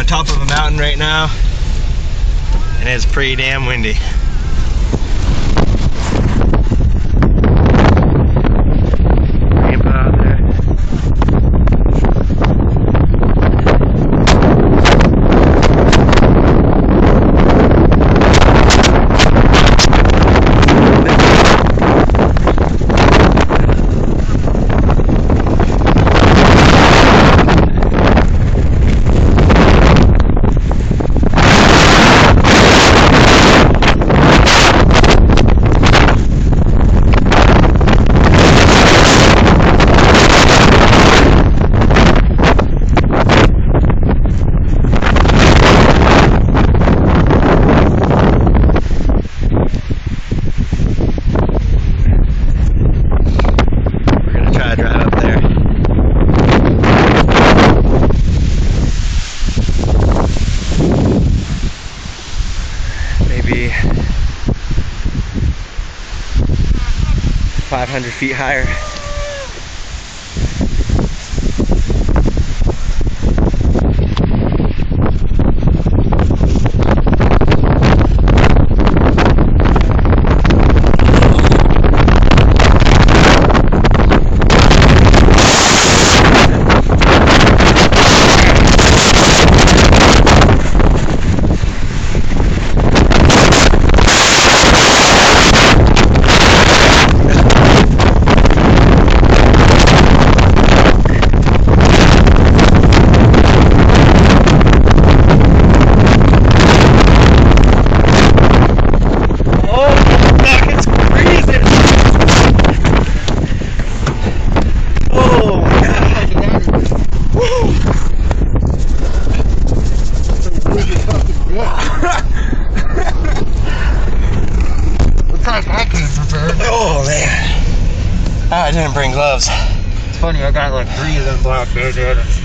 on top of a mountain right now, and it's pretty damn windy. Rainbow out there. Maybe 500 feet higher. Oh man, I didn't bring gloves. It's funny, I got like 3 of them black bears.